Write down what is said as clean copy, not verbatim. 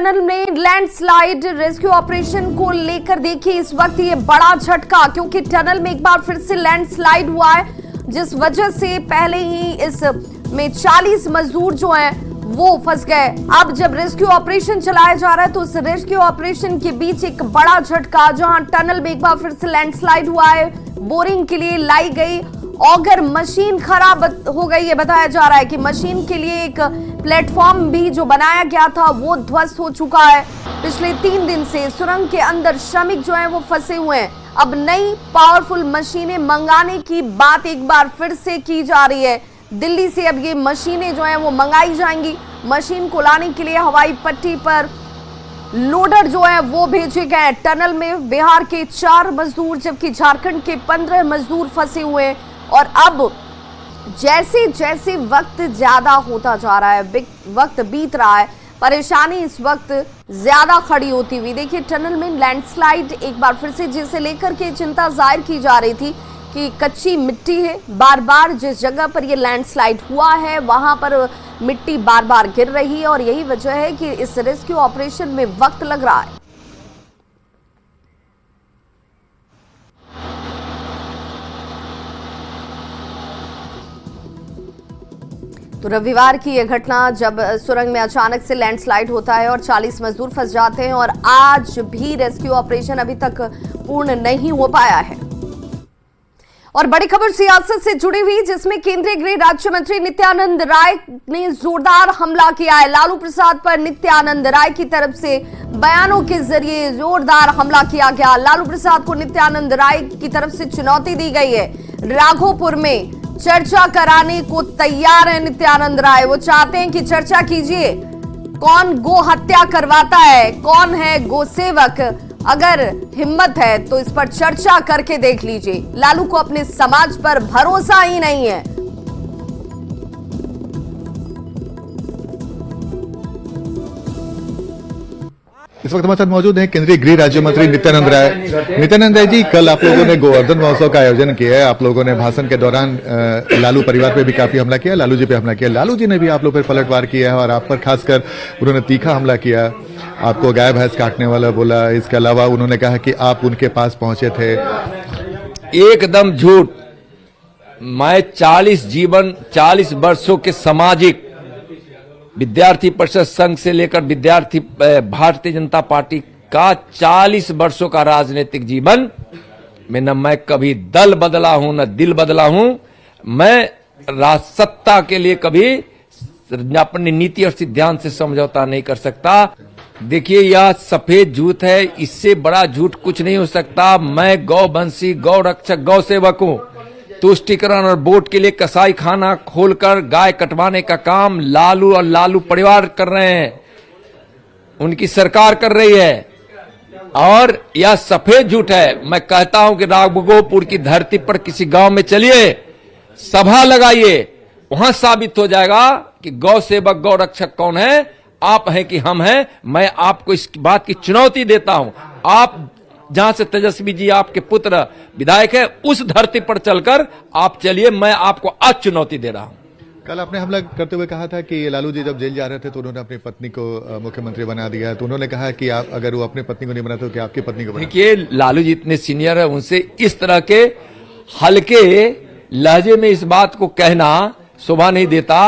Tunnel में landslide rescue operation को लेकर देखिए इस वक्त ये बड़ा झटका, क्योंकि टनल में एक बार फिर से लैंडस्लाइड हुआ है, जिस वजह से पहले ही इसमें 40 मजदूर जो हैं वो फंस गए। अब जब रेस्क्यू ऑपरेशन चलाया जा रहा है तो उस रेस्क्यू ऑपरेशन के बीच एक बड़ा झटका, जहां टनल में एक बार फिर से लैंडस्लाइड हुआ है। बोरिंग के लिए लाई गई ऑगर मशीन खराब हो गई है। बताया जा रहा है कि मशीन के लिए एक प्लेटफॉर्म भी जो बनाया गया था वो ध्वस्त हो चुका है। पिछले 3 दिन से सुरंग के अंदर श्रमिक जो हैं वो फंसे हुए हैं। अब नई पावरफुल मशीनें मंगाने की बात एक बार फिर से की जा रही है। दिल्ली से अब ये मशीनें जो हैं वो मंगाई जाएंगी। मशीन को लाने के लिए हवाई पट्टी पर लोडर जो है वो भेजे गए। टनल में बिहार के 4 मजदूर जबकि झारखंड के 15 मजदूर फंसे हुए हैं। और अब जैसे जैसे वक्त ज्यादा होता जा रहा है, वक्त बीत रहा है, परेशानी इस वक्त ज्यादा खड़ी होती हुई देखिए। टनल में लैंडस्लाइड एक बार फिर से जिसे लेकर के चिंता जाहिर की जा रही थी कि कच्ची मिट्टी है, बार बार जिस जगह पर ये लैंडस्लाइड हुआ है वहां पर मिट्टी बार बार गिर रही है और यही वजह है कि इस रेस्क्यू ऑपरेशन में वक्त लग रहा है। तो रविवार की यह घटना जब सुरंग में अचानक से लैंडस्लाइड होता है और 40 मजदूर फंस जाते हैं और आज भी रेस्क्यू ऑपरेशन अभी तक पूर्ण नहीं हो पाया है। और बड़ी खबर सियासत से जुड़ी हुई, जिसमें केंद्रीय गृह राज्य मंत्री नित्यानंद राय ने जोरदार हमला किया है। लालू प्रसाद पर नित्यानंद राय की तरफ से बयानों के जरिए जोरदार हमला किया गया। लालू प्रसाद को नित्यानंद राय की तरफ से चुनौती दी गई है। राघोपुर में चर्चा कराने को तैयार है नित्यानंद राय। वो चाहते हैं कि चर्चा कीजिए, कौन गो हत्या करवाता है, कौन है गो सेवक। अगर हिम्मत है तो इस पर चर्चा करके देख लीजिए। लालू को अपने समाज पर भरोसा ही नहीं है। इस वक्त हमारे साथ मौजूद हैं केंद्रीय गृह राज्य मंत्री नित्यानंद राय। नित्यानंद राय जी, कल आप लोगों ने गोवर्धन महोत्सव का आयोजन किया है। आप लोगों ने भाषण के दौरान लालू परिवार पे भी काफी हमला किया, लालू जी पे हमला किया। लालू जी ने भी आप लोग पर पलटवार किया है और आप पर खासकर उन्होंने तीखा हमला किया। आपको गाय भैंस काटने वाला बोला। इसके अलावा उन्होंने कहा कि आप उनके पास पहुंचे थे। एकदम झूठ। मैं 40 वर्षों के सामाजिक विद्यार्थी परिषद संघ से लेकर विद्यार्थी भारतीय जनता पार्टी का 40 वर्षों का राजनीतिक जीवन में न मैं कभी दल बदला हूं न दिल बदला हूं। मैं सत्ता के लिए कभी अपनी नीति और सिद्धांत से समझौता नहीं कर सकता। देखिए, यह सफेद झूठ है, इससे बड़ा झूठ कुछ नहीं हो सकता। मैं गौवंशी, गौ रक्षक, गौ सेवक हूं। तुष्टिकरण और वोट के लिए कसाई खाना खोलकर गाय कटवाने का काम लालू और लालू परिवार कर रहे हैं, उनकी सरकार कर रही है। और यह सफेद झूठ है। मैं कहता हूं कि राघोपुर की धरती पर किसी गांव में चलिए, सभा लगाइए, वहां साबित हो जाएगा कि गौ सेवक, गौ रक्षक कौन है, आप हैं कि हम हैं। मैं आपको इस बात की चुनौती देता हूं। आप जहां से तेजस्वी जी आपके पुत्र विधायक है, उस धरती पर चलकर आप चलिए। मैं आपको आज चुनौती दे रहा हूं। कल आपने हमला करते हुए कहा था कि लालू जी जब जेल जा रहे थे तो उन्होंने अपनी पत्नी को मुख्यमंत्री बना दिया है। तो उन्होंने कहा कि आप अगर वो अपनी पत्नी को नहीं बनाते तो क्या आपकी पत्नी को बना। देखिए, लालू जी इतने सीनियर है, उनसे इस तरह के हल्के लहजे में इस बात को कहना शोभा नहीं देता।